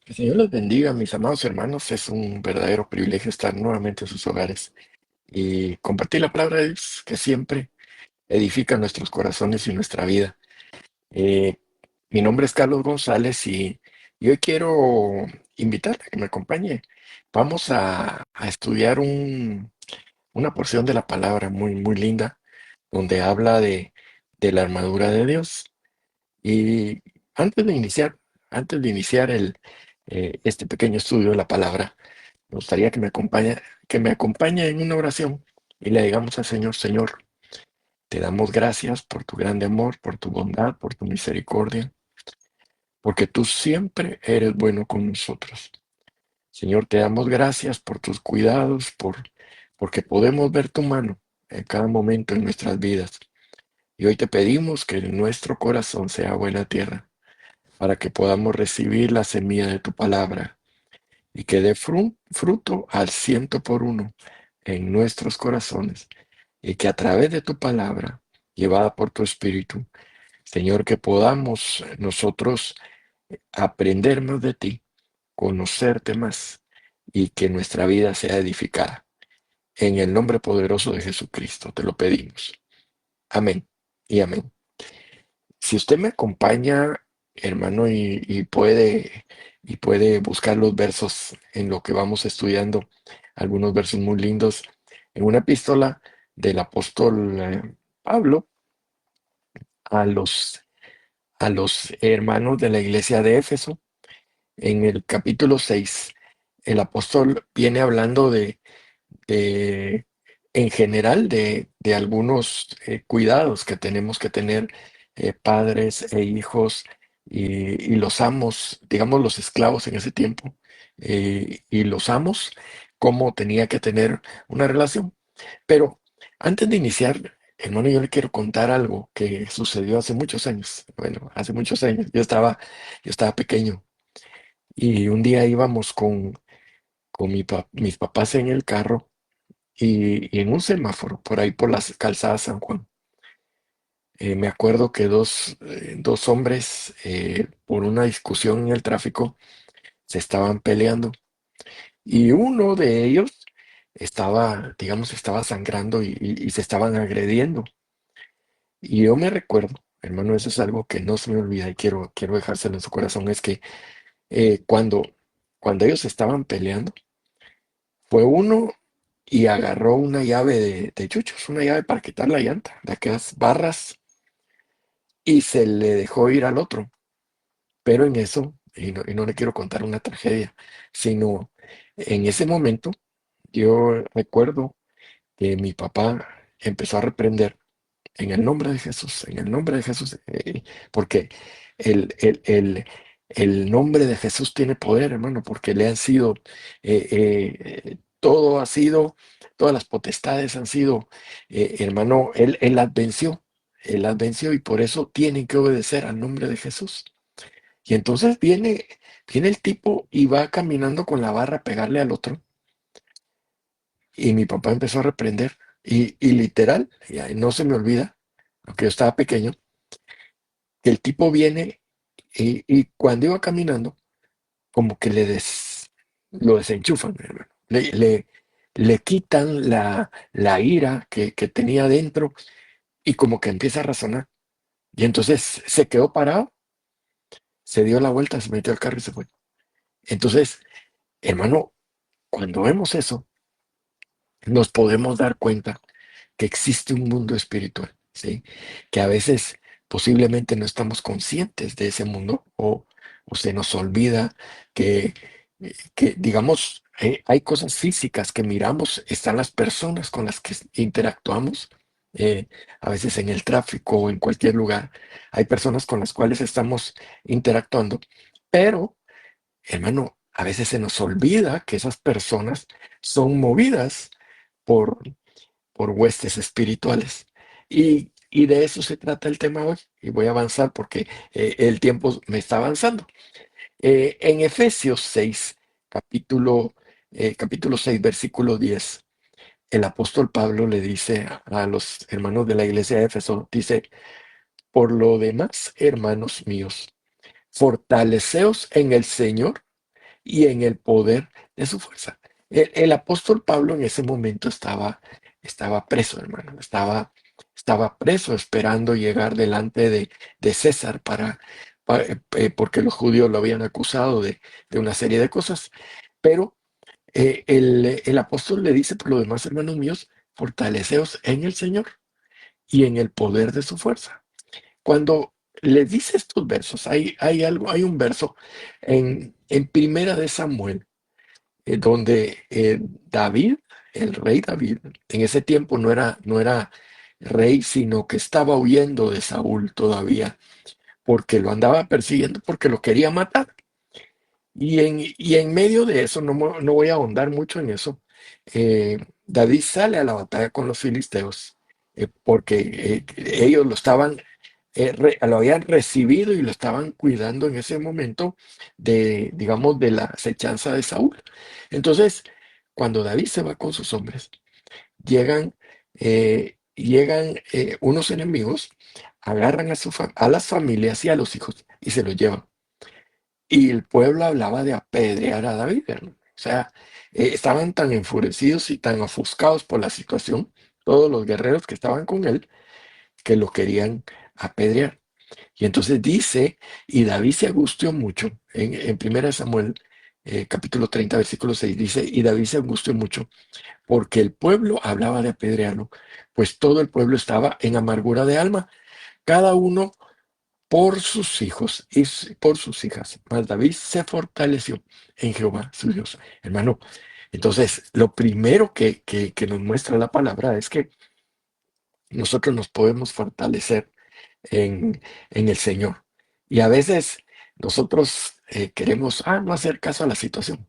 Que el Señor los bendiga, mis amados hermanos. Es un verdadero privilegio estar nuevamente en sus hogares y compartir la palabra de Dios que siempre edifica nuestros corazones y nuestra vida. Eh, Mi nombre es Carlos González y hoy quiero invitarle a que me acompañe. Vamos a estudiar una porción de la palabra muy linda donde habla de la armadura de Dios. Y antes de iniciar, antes de iniciar este pequeño estudio de la palabra, me gustaría que me acompañe en una oración y le digamos al Señor: Señor, te damos gracias por tu grande amor, por tu bondad, por tu misericordia, porque tú siempre eres bueno con nosotros. Señor, te damos gracias por tus cuidados, porque podemos ver tu mano en cada momento en nuestras vidas. Y hoy te pedimos que nuestro corazón sea buena tierra, para que podamos recibir la semilla de tu palabra y que dé fruto al ciento por uno en nuestros corazones, y que a través de tu palabra, llevada por tu Espíritu, Señor, que podamos nosotros aprender más de ti, conocerte más, y que nuestra vida sea edificada. En el nombre poderoso de Jesucristo te lo pedimos. Amén y amén. Si usted me acompaña, hermano, y puede buscar los versos en lo que vamos estudiando, algunos versos muy lindos, en una epístola del apóstol Pablo a a los hermanos de la iglesia de Éfeso, en el capítulo 6, el apóstol viene hablando de, en general, de algunos cuidados que tenemos que tener, padres e hijos y los amos, digamos los esclavos en ese tiempo, y los amos, cómo tenía que tener una relación. Pero antes de iniciar, hermano, yo le quiero contar algo que sucedió hace muchos años. Bueno, hace muchos años. Yo estaba pequeño y un día íbamos con mis papás en el carro y en un semáforo, por ahí por las calzadas San Juan. Me acuerdo que dos hombres, por una discusión en el tráfico, se estaban peleando y uno de ellos estaba sangrando y se estaban agrediendo. Y yo me recuerdo, hermano, eso es algo que no se me olvida y quiero dejárselo en su corazón, es que eh, cuando, cuando ellos estaban peleando, fue uno y agarró una llave de chuchos, una llave para quitar la llanta, de aquellas barras, y se le dejó ir al otro. Pero en eso, y no le quiero contar una tragedia, sino en ese momento, yo recuerdo que mi papá empezó a reprender en el nombre de Jesús, en el nombre de Jesús, porque el, el, el, el nombre de Jesús tiene poder, hermano, porque le han sido, todo ha sido, todas las potestades han sido, hermano, él las venció y por eso tienen que obedecer al nombre de Jesús. Y entonces viene el tipo y va caminando con la barra a pegarle al otro. Y mi papá empezó a reprender. Y literal, y ahí no se me olvida, aunque yo estaba pequeño, que el tipo viene y cuando iba caminando, como que lo desenchufan, hermano. Le quitan la ira que tenía dentro y como que empieza a razonar. Y entonces se quedó parado, se dio la vuelta, se metió al carro y se fue. Entonces, hermano, cuando vemos eso, nos podemos dar cuenta que existe un mundo espiritual, ¿sí? Que a veces posiblemente no estamos conscientes de ese mundo o se nos olvida que, digamos, hay cosas físicas que miramos, están las personas con las que interactuamos, eh, a veces en el tráfico o en cualquier lugar, hay personas con las cuales estamos interactuando, pero, hermano, a veces se nos olvida que esas personas son movidas por huestes espirituales. Y de eso se trata el tema hoy. Y voy a avanzar porque el tiempo me está avanzando. En Efesios 6, capítulo 6, versículo 10, el apóstol Pablo le dice a los hermanos de la iglesia de Éfeso, dice: por lo demás, hermanos míos, fortaleceos en el Señor y en el poder de su fuerza. El apóstol Pablo en ese momento estaba preso, hermano, estaba preso esperando llegar delante de César porque los judíos lo habían acusado de una serie de cosas. Pero el apóstol le dice, por lo demás, hermanos míos, fortaleceos en el Señor y en el poder de su fuerza. Cuando le dice estos versos, hay un verso en Primera de Samuel, donde David, el rey David, en ese tiempo no era rey, sino que estaba huyendo de Saúl todavía, porque lo andaba persiguiendo, porque lo quería matar. Y en medio de eso, no voy a ahondar mucho en eso, David sale a la batalla con los filisteos, porque ellos lo habían recibido y lo estaban cuidando en ese momento digamos, de la acechanza de Saúl. Entonces, cuando David se va con sus hombres, llegan unos enemigos, agarran a las familias y a los hijos y se los llevan. Y el pueblo hablaba de apedrear a David, hermano. O sea, estaban tan enfurecidos y tan ofuscados por la situación, todos los guerreros que estaban con él, que lo querían apedrear. Y entonces dice, y David se angustió mucho, en 1 Samuel, capítulo 30, versículo 6, dice, y David se angustió mucho porque el pueblo hablaba de apedrearlo, pues todo el pueblo estaba en amargura de alma, cada uno por sus hijos y por sus hijas. Mas David se fortaleció en Jehová, su Dios. Hermano, entonces lo primero que nos muestra la palabra es que nosotros nos podemos fortalecer en el Señor. Y a veces nosotros queremos no hacer caso a la situación.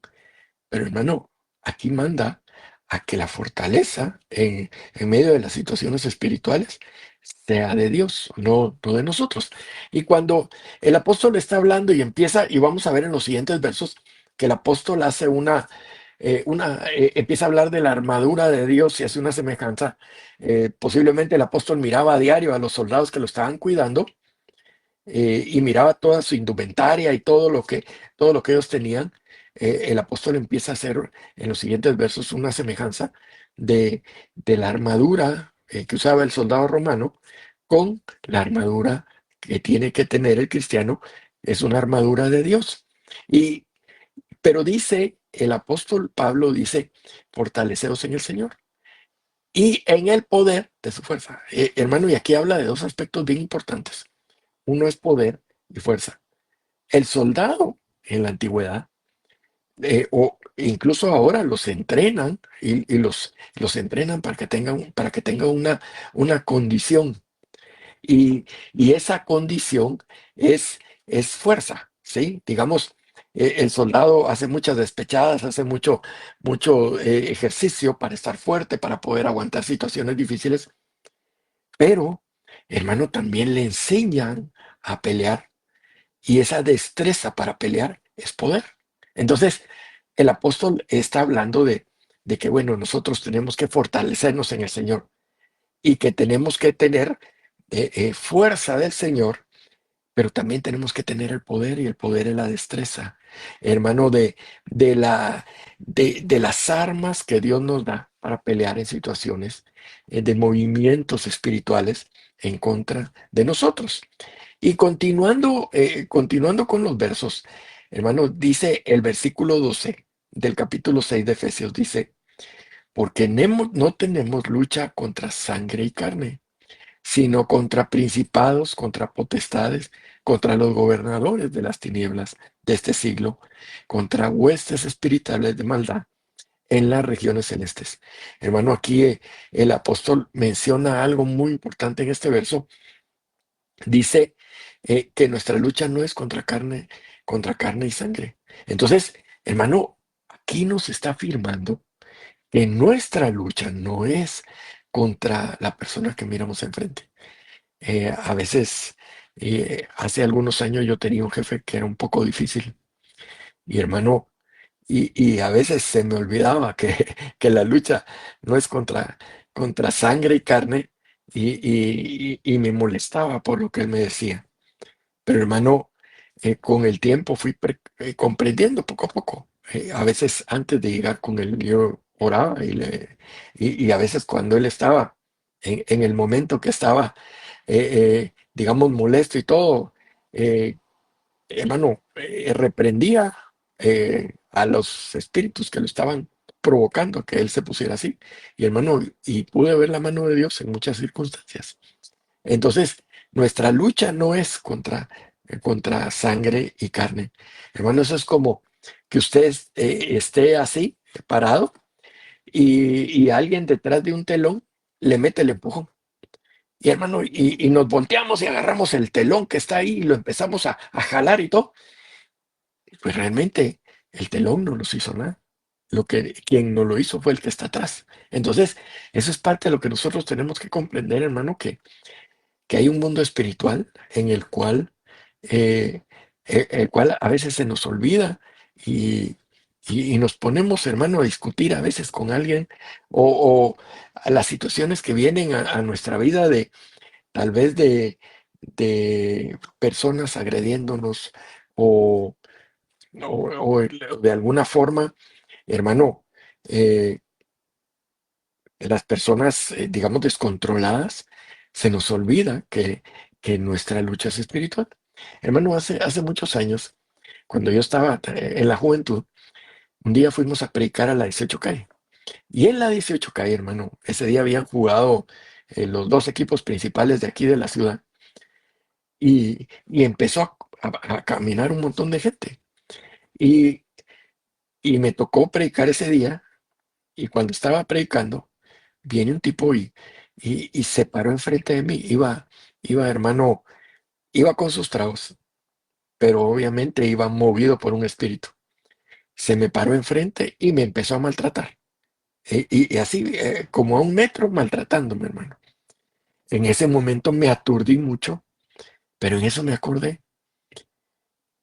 Pero hermano, aquí manda a que la fortaleza en medio de las situaciones espirituales sea de Dios, no de nosotros. Y cuando el apóstol está hablando y empieza, y vamos a ver en los siguientes versos, que el apóstol hace empieza a hablar de la armadura de Dios y hace una semejanza. Posiblemente el apóstol miraba a diario a los soldados que lo estaban cuidando y miraba toda su indumentaria y todo lo que ellos tenían. El apóstol empieza a hacer en los siguientes versos una semejanza de la armadura que usaba el soldado romano con la armadura que tiene que tener el cristiano. Es una armadura de Dios. Pero dice, el apóstol Pablo dice, fortaleceos en el Señor y en el poder de su fuerza. Hermano, y aquí habla de dos aspectos bien importantes. Uno es poder y fuerza. El soldado en la antigüedad, o incluso ahora los entrenan y los entrenan para que tengan una condición. Y esa condición es fuerza, ¿sí? Digamos, el soldado hace muchas despechadas, hace mucho ejercicio para estar fuerte, para poder aguantar situaciones difíciles, pero, hermano, también le enseñan a pelear. Y esa destreza para pelear es poder. Entonces, el apóstol está hablando de que, bueno, nosotros tenemos que fortalecernos en el Señor y que tenemos que tener fuerza del Señor, pero también tenemos que tener el poder, y el poder es la destreza, hermano, de las armas que Dios nos da para pelear en situaciones de movimientos espirituales en contra de nosotros. Y continuando con los versos, hermano, dice el versículo 12 del capítulo 6 de Efesios, dice, porque no tenemos lucha contra sangre y carne, sino contra principados, contra potestades, contra los gobernadores de las tinieblas de este siglo, contra huestes espirituales de maldad en las regiones celestes. Hermano, aquí el apóstol menciona algo muy importante en este verso. Dice que nuestra lucha no es contra carne y sangre. Entonces, hermano, aquí nos está afirmando que nuestra lucha no es contra la persona que miramos enfrente. A veces, hace algunos años yo tenía un jefe que era un poco difícil, y hermano, y a veces se me olvidaba que la lucha no es contra sangre y carne, y me molestaba por lo que él me decía. Pero hermano, con el tiempo fui comprendiendo poco a poco. A veces antes de llegar con él, yo oraba y a veces cuando él estaba en el momento que estaba, digamos, molesto y todo, eh, hermano, reprendía a los espíritus que lo estaban provocando a que él se pusiera así. Y hermano, y pude ver la mano de Dios en muchas circunstancias. Entonces, nuestra lucha no es contra sangre y carne. Hermano, eso es como que usted esté así, parado, y alguien detrás de un telón le mete el empujón. Y hermano, y nos volteamos y agarramos el telón que está ahí y lo empezamos a jalar y todo. Pues realmente el telón no nos hizo nada. Quien no lo hizo fue el que está atrás. Entonces, eso es parte de lo que nosotros tenemos que comprender, hermano, que hay un mundo espiritual en eh, el cual a veces se nos olvida y, y nos ponemos, hermano, a discutir a veces con alguien o a las situaciones que vienen a nuestra vida de tal vez de personas agrediéndonos o, o de alguna forma, hermano, eh, las personas, digamos, descontroladas, se nos olvida que nuestra lucha es espiritual. Hermano, hace muchos años, cuando yo estaba en la juventud, un día fuimos a predicar a la 18 calle. Y en la 18 calle, hermano, ese día habían jugado los dos equipos principales de aquí de la ciudad y empezó a caminar un montón de gente. Y, y me tocó predicar ese día y cuando estaba predicando, viene un tipo y se paró enfrente de mí. Hermano, iba con sus tragos, pero obviamente iba movido por un espíritu. Se me paró enfrente y me empezó a maltratar. Y así, como a un metro, maltratándome, hermano. En ese momento me aturdí mucho, pero en eso me acordé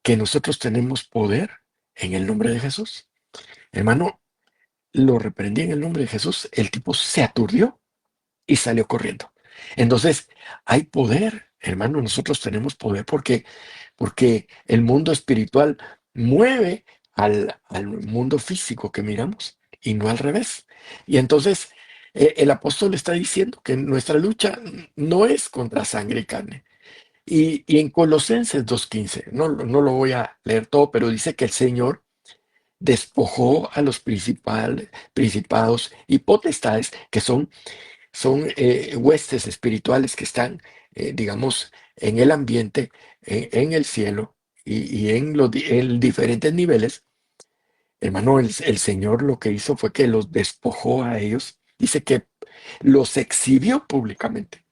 que nosotros tenemos poder en el nombre de Jesús. Hermano, lo reprendí en el nombre de Jesús. El tipo se aturdió y salió corriendo. Entonces, hay poder, hermano, nosotros tenemos poder porque el mundo espiritual mueve al mundo físico que miramos y no al revés. Y entonces, el apóstol está diciendo que nuestra lucha no es contra sangre y carne. Y en Colosenses 2:15, no lo voy a leer todo, pero dice que el Señor despojó a los principados y potestades que son huestes espirituales que están, digamos, en el ambiente, en el cielo y en diferentes niveles. Hermano, el Señor lo que hizo fue que los despojó a ellos. Dice que los exhibió públicamente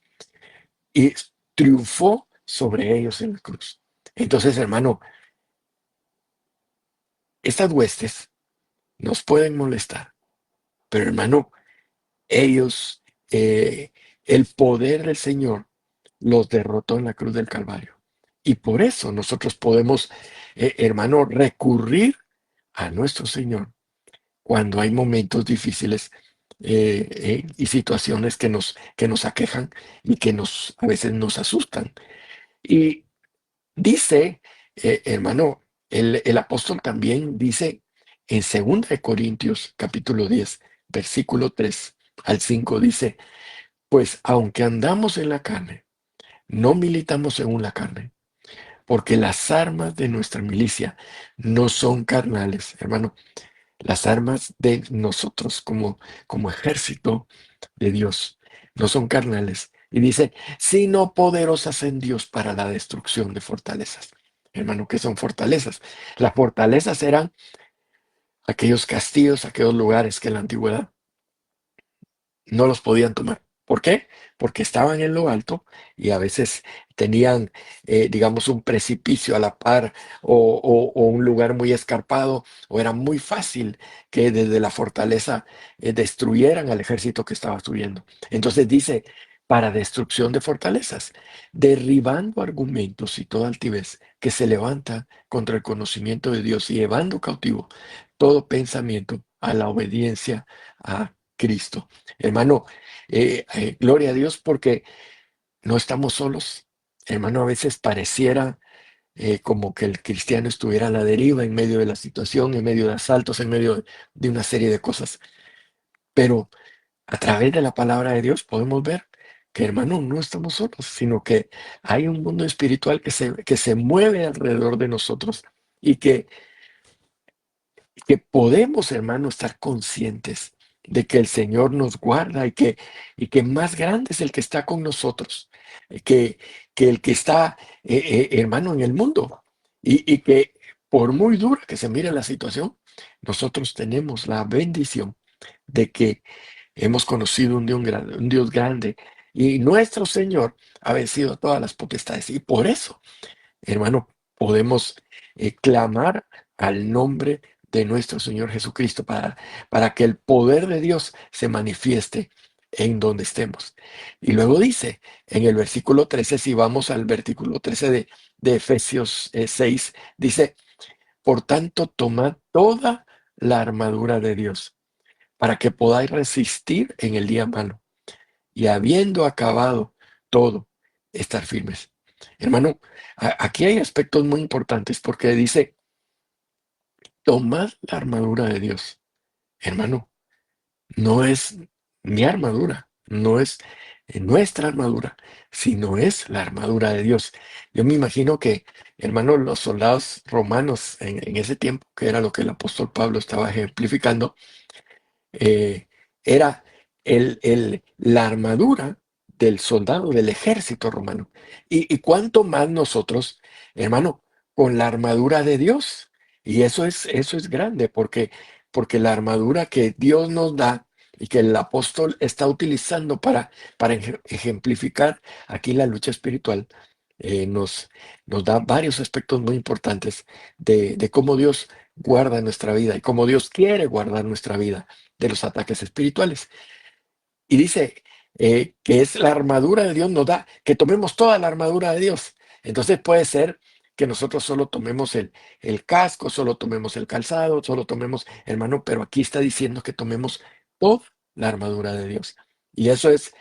y triunfó sobre ellos en la cruz. Entonces, hermano, estas huestes nos pueden molestar, pero hermano, ellos, el poder del Señor los derrotó en la cruz del Calvario. Y por eso nosotros podemos, hermano, recurrir a nuestro Señor cuando hay momentos difíciles y situaciones que nos aquejan y a veces nos asustan. Y dice, hermano, el apóstol también dice en 2 Corintios capítulo 10 versículo 3 al 5 dice, pues aunque andamos en la carne, no militamos según la carne, porque las armas de nuestra milicia no son carnales, hermano. Las armas de nosotros como ejército de Dios no son carnales. Y dice, sino poderosas en Dios para la destrucción de fortalezas. Hermano, ¿qué son fortalezas? Las fortalezas eran aquellos castillos, aquellos lugares que en la antigüedad no los podían tomar. ¿Por qué? Porque estaban en lo alto y a veces tenían, digamos, un precipicio a la par o un lugar muy escarpado, o era muy fácil que desde la fortaleza destruyeran al ejército que estaba subiendo. Entonces dice, para destrucción de fortalezas, derribando argumentos y toda altivez que se levanta contra el conocimiento de Dios y llevando cautivo todo pensamiento a la obediencia a Cristo. Hermano, gloria a Dios porque no estamos solos. Hermano, a veces pareciera como que el cristiano estuviera a la deriva en medio de la situación, en medio de asaltos, en medio de una serie de cosas. Pero a través de la palabra de Dios podemos ver que, hermano, no estamos solos, sino que hay un mundo espiritual que se mueve alrededor de nosotros y que podemos, hermano, estar conscientes de que el Señor nos guarda y que más grande es el que está con nosotros, que el que está, hermano, en el mundo. Y que por muy dura que se mire la situación, nosotros tenemos la bendición de que hemos conocido un Dios grande y nuestro Señor ha vencido todas las potestades. Y por eso, hermano, podemos clamar al nombre de nuestro Señor Jesucristo para que el poder de Dios se manifieste en donde estemos. Y luego dice en el versículo 13, si vamos al versículo 13 de Efesios 6, dice, por tanto, tomad toda la armadura de Dios para que podáis resistir en el día malo y habiendo acabado todo, estar firmes. Hermano, aquí hay aspectos muy importantes porque dice, tomad la armadura de Dios. Hermano, no es mi armadura, no es nuestra armadura, sino es la armadura de Dios. Yo me imagino que, hermano, los soldados romanos en ese tiempo, que era lo que el apóstol Pablo estaba ejemplificando, eh, era la armadura del soldado del ejército romano. Y cuánto más nosotros, hermano, con la armadura de Dios. Y eso es grande, porque la armadura que Dios nos da y que el apóstol está utilizando para ejemplificar aquí la lucha espiritual, nos da varios aspectos muy importantes de cómo Dios guarda nuestra vida y cómo Dios quiere guardar nuestra vida de los ataques espirituales. Y dice que es la armadura de Dios, nos da que tomemos toda la armadura de Dios. Entonces puede ser que nosotros solo tomemos el casco, solo tomemos el calzado, solo tomemos, hermano, pero aquí está diciendo que tomemos toda la armadura de Dios. Y eso es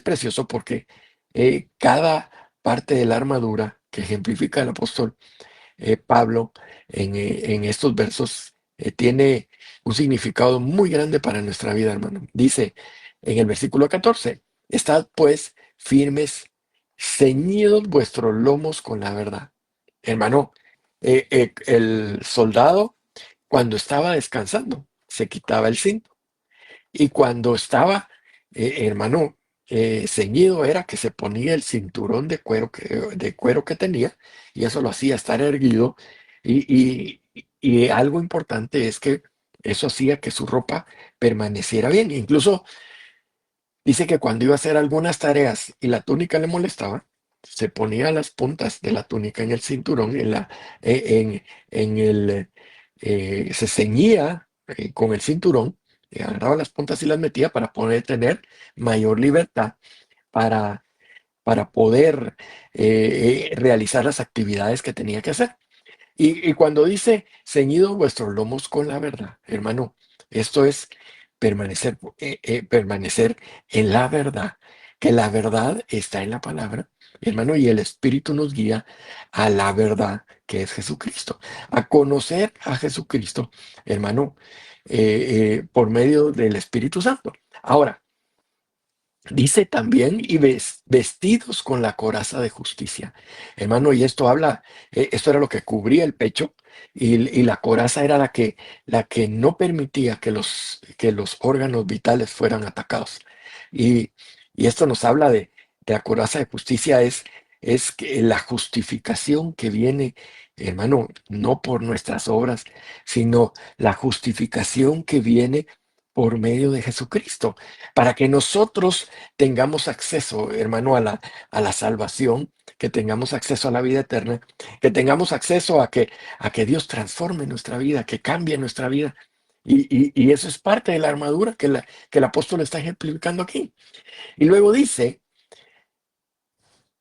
precioso porque cada parte de la armadura que ejemplifica el apóstol Pablo en estos versos tiene un significado muy grande para nuestra vida, hermano. Dice en el versículo 14, estad pues firmes, ceñidos vuestros lomos con la verdad. Hermano, el soldado cuando estaba descansando se quitaba el cinto y cuando estaba, hermano, ceñido era que se ponía el cinturón de cuero que tenía y eso lo hacía estar erguido y algo importante es que eso hacía que su ropa permaneciera bien. Incluso dice que cuando iba a hacer algunas tareas y la túnica le molestaba, se ponía las puntas de la túnica en el cinturón, en el, se ceñía con el cinturón, agarraba las puntas y las metía para poder tener mayor libertad para, para poder realizar las actividades que tenía que hacer. Y cuando dice ceñido vuestros lomos con la verdad, hermano, esto es permanecer en la verdad, que la verdad está en la palabra, hermano, y el Espíritu nos guía a la verdad que es Jesucristo, a conocer a Jesucristo, hermano, por medio del Espíritu Santo. Ahora, dice también, y vestidos con la coraza de justicia. Hermano, y esto habla, esto era lo que cubría el pecho, y la coraza era la que no permitía que los órganos vitales fueran atacados. Y, y esto nos habla de la coraza de justicia, es que la justificación que viene, hermano, no por nuestras obras, sino la justificación que viene por medio de Jesucristo, para que nosotros tengamos acceso, hermano, a la salvación, que tengamos acceso a la vida eterna, que tengamos acceso a que Dios transforme nuestra vida, que cambie nuestra vida. Y eso es parte de la armadura que el apóstol está ejemplificando aquí. Y luego dice,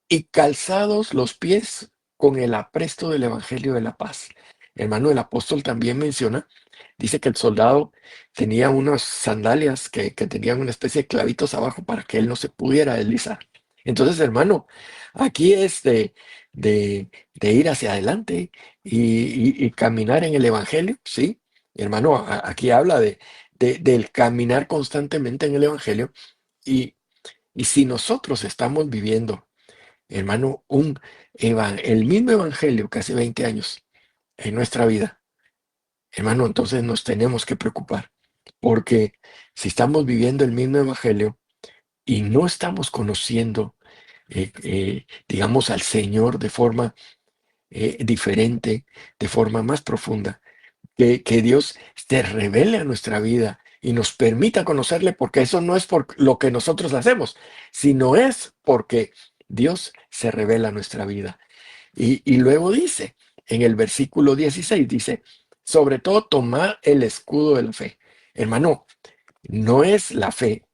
y calzados los pies con el apresto del Evangelio de la paz. Hermano, el apóstol también menciona, dice que el soldado tenía unas sandalias que tenían una especie de clavitos abajo para que él no se pudiera deslizar. Entonces, hermano, aquí es de ir hacia adelante y caminar en el Evangelio, ¿sí? Hermano, aquí habla del caminar constantemente en el Evangelio y, y si nosotros estamos viviendo, hermano, el mismo Evangelio que hace 20 años en nuestra vida, hermano, entonces nos tenemos que preocupar, porque si estamos viviendo el mismo Evangelio y no estamos conociendo, digamos, al Señor de forma diferente, de forma más profunda, que Dios se revele a nuestra vida y nos permita conocerle, porque eso no es por lo que nosotros hacemos, sino es porque Dios se revela a nuestra vida. Y luego dice, en el versículo 16, dice, sobre todo tomar el escudo de la fe. Hermano, no es la fe,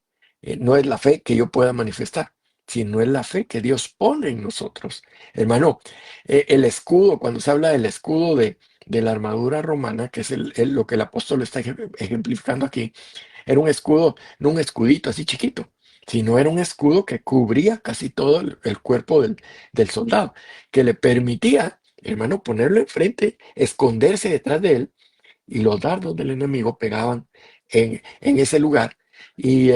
no es la fe que yo pueda manifestar, sino es la fe que Dios pone en nosotros. Hermano, el escudo, cuando se habla del escudo de la armadura romana, que es lo que el apóstol está ejemplificando aquí, era un escudo, no un escudito así chiquito, sino era un escudo que cubría casi todo el cuerpo del soldado, que le permitía, hermano, ponerlo enfrente, esconderse detrás de él, y los dardos del enemigo pegaban en ese lugar, y,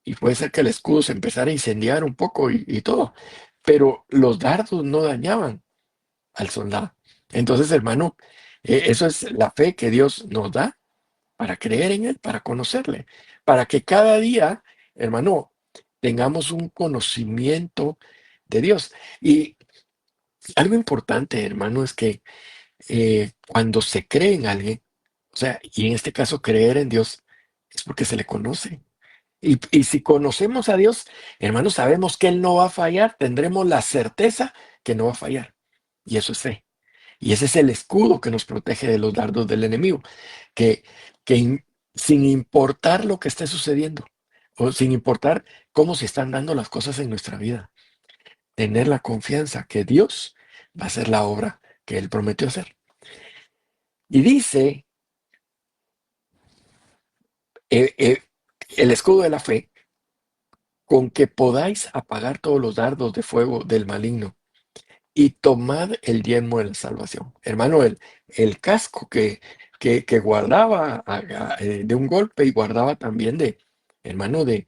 y puede ser que el escudo se empezara a incendiar un poco y todo, pero los dardos no dañaban al soldado. Entonces, hermano, eso es la fe que Dios nos da para creer en Él, para conocerle, para que cada día, hermano, tengamos un conocimiento de Dios. Y algo importante, hermano, es que cuando se cree en alguien, o sea, y en este caso creer en Dios, es porque se le conoce. Y si conocemos a Dios, hermano, sabemos que Él no va a fallar, tendremos la certeza que no va a fallar. Y eso es fe. Y ese es el escudo que nos protege de los dardos del enemigo, que, sin importar lo que esté sucediendo, o sin importar cómo se están dando las cosas en nuestra vida, tener la confianza que Dios va a hacer la obra que Él prometió hacer. Y dice eh, eh, el escudo de la fe, con que podáis apagar todos los dardos de fuego del maligno y tomad el yelmo de la salvación. Hermano, el casco que guardaba de un golpe y guardaba también hermano, de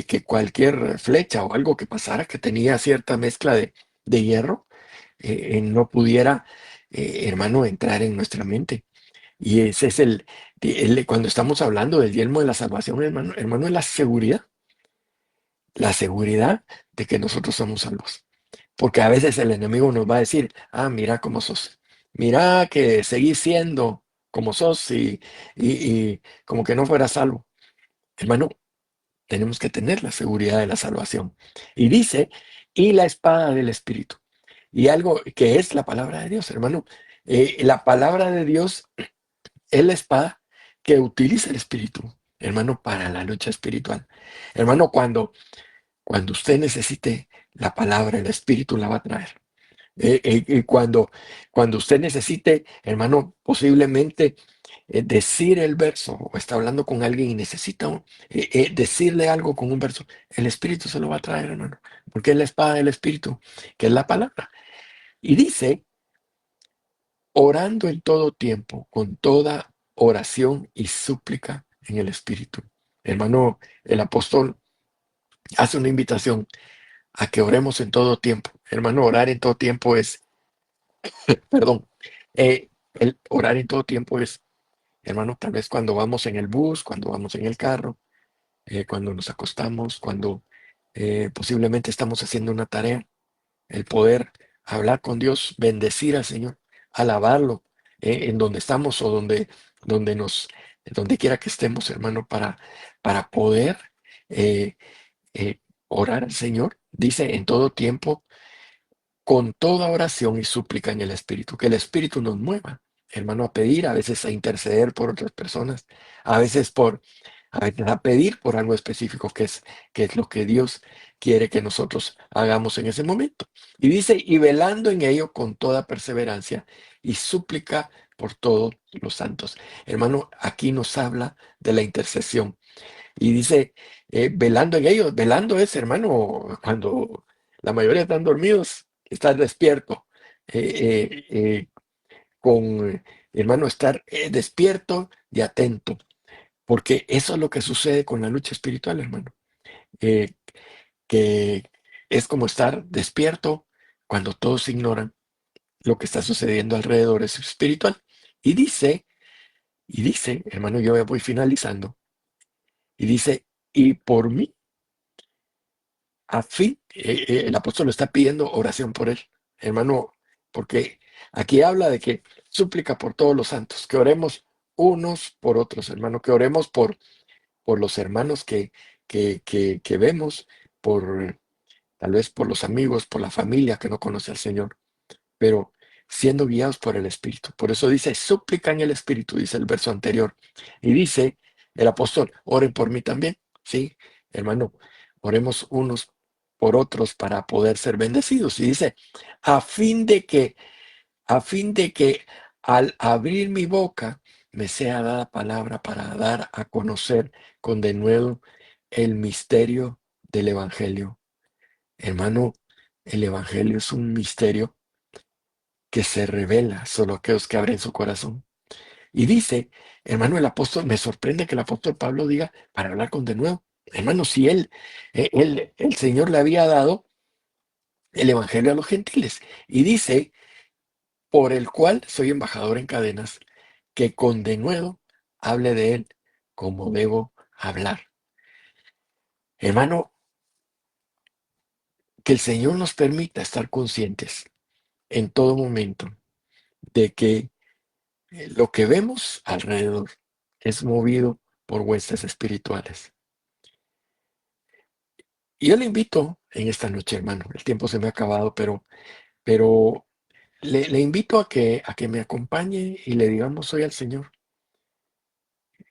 que cualquier flecha o algo que pasara que tenía cierta mezcla de hierro, no pudiera, hermano, entrar en nuestra mente. Y ese es cuando estamos hablando del yelmo de la salvación, hermano, es la seguridad de que nosotros somos salvos. Porque a veces el enemigo nos va a decir, ah, mira cómo sos, mira que seguís siendo como sos y como que no fuera salvo. Hermano, tenemos que tener la seguridad de la salvación. Y dice, y la espada del Espíritu. Y algo que es la palabra de Dios, hermano. La palabra de Dios es la espada que utiliza el Espíritu, hermano, para la lucha espiritual. Hermano, cuando usted necesite la palabra, el Espíritu la va a traer. Cuando usted necesite, hermano, posiblemente decir el verso, o está hablando con alguien y necesita decirle algo con un verso, el Espíritu se lo va a traer, hermano, porque es la espada del Espíritu, que es la palabra. Y dice, orando en todo tiempo, con toda oración y súplica en el Espíritu. Hermano, el apóstol hace una invitación a que oremos en todo tiempo. Hermano, orar en todo tiempo es, perdón, el orar en todo tiempo es, hermano, tal vez cuando vamos en el bus, cuando vamos en el carro, cuando nos acostamos, cuando posiblemente estamos haciendo una tarea, el poder hablar con Dios, bendecir al Señor, alabarlo en donde estamos o donde quiera que estemos, hermano, para poder eh, orar al Señor. Dice en todo tiempo, con toda oración y súplica en el Espíritu, que el Espíritu nos mueva, hermano, a pedir, a veces a interceder por otras personas, a veces a pedir por algo específico que es lo que Dios quiere que nosotros hagamos en ese momento. Y dice, y velando en ello con toda perseverancia y súplica por todos los santos. Hermano, aquí nos habla de la intercesión. Y dice, velando en ellos. Velando es, hermano, cuando la mayoría están dormidos, estar despierto. Con, hermano, estar despierto y atento. Porque eso es lo que sucede con la lucha espiritual, hermano. Eh, que es como estar despierto cuando todos ignoran lo que está sucediendo alrededor es espiritual. Y dice, hermano, yo ya voy finalizando, y dice, y por mí, a fin, el apóstol está pidiendo oración por él, hermano, porque aquí habla de que súplica por todos los santos, que oremos unos por otros, hermano, que oremos por los hermanos que vemos, por tal vez por los amigos, por la familia que no conoce al Señor, pero siendo guiados por el Espíritu. Por eso dice, súplica en el Espíritu, dice el verso anterior. Y dice el apóstol, oren por mí también. Sí, hermano, oremos unos por otros para poder ser bendecidos. Y dice, a fin de que, a fin de que al abrir mi boca me sea dada palabra para dar a conocer con denuedo el misterio del Evangelio. Hermano, el Evangelio es un misterio que se revela solo a aquellos que abren su corazón. Y dice, hermano, el apóstol, me sorprende que el apóstol Pablo diga para hablar con de nuevo. Hermano, si el Señor le había dado el evangelio a los gentiles. Y dice, por el cual soy embajador en cadenas, que con denuedo hable de él como debo hablar. Hermano, que el Señor nos permita estar conscientes en todo momento de que lo que vemos alrededor es movido por huestes espirituales. Y yo le invito en esta noche, hermano, el tiempo se me ha acabado, pero le invito a que me acompañe y le digamos hoy al Señor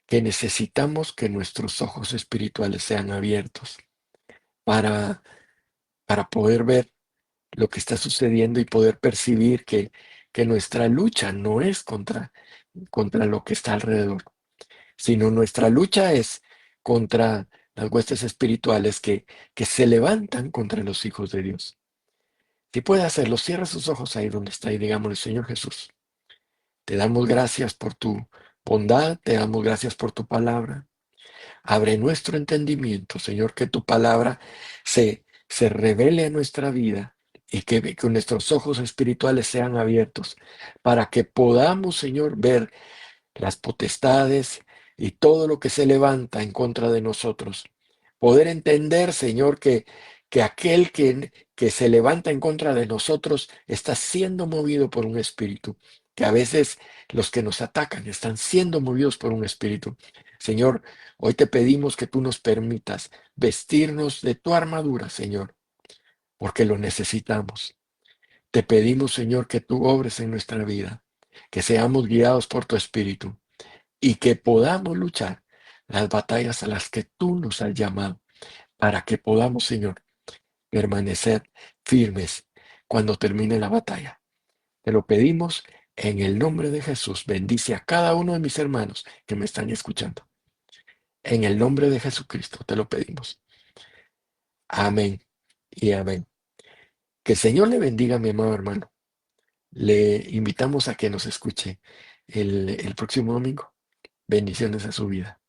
que necesitamos que nuestros ojos espirituales sean abiertos para, para poder ver lo que está sucediendo y poder percibir que nuestra lucha no es contra lo que está alrededor, sino nuestra lucha es contra las huestes espirituales que se levantan contra los hijos de Dios. Si puede hacerlo, cierra sus ojos ahí donde está y digámosle, Señor Jesús, te damos gracias por tu bondad, te damos gracias por tu palabra. Abre nuestro entendimiento, Señor, que tu palabra se revele a nuestra vida y que nuestros ojos espirituales sean abiertos para que podamos, Señor, ver las potestades y todo lo que se levanta en contra de nosotros. Poder entender, Señor, que aquel que se levanta en contra de nosotros está siendo movido por un espíritu, que a veces los que nos atacan están siendo movidos por un espíritu. Señor, hoy te pedimos que tú nos permitas vestirnos de tu armadura, Señor, porque lo necesitamos. Te pedimos, Señor, que tú obres en nuestra vida, que seamos guiados por tu espíritu y que podamos luchar las batallas a las que tú nos has llamado, para que podamos, Señor, permanecer firmes cuando termine la batalla. Te lo pedimos en el nombre de Jesús. Bendice a cada uno de mis hermanos que me están escuchando. En el nombre de Jesucristo te lo pedimos. Amén y amén. Que el Señor le bendiga, mi amado hermano. Le invitamos a que nos escuche el próximo domingo. Bendiciones a su vida.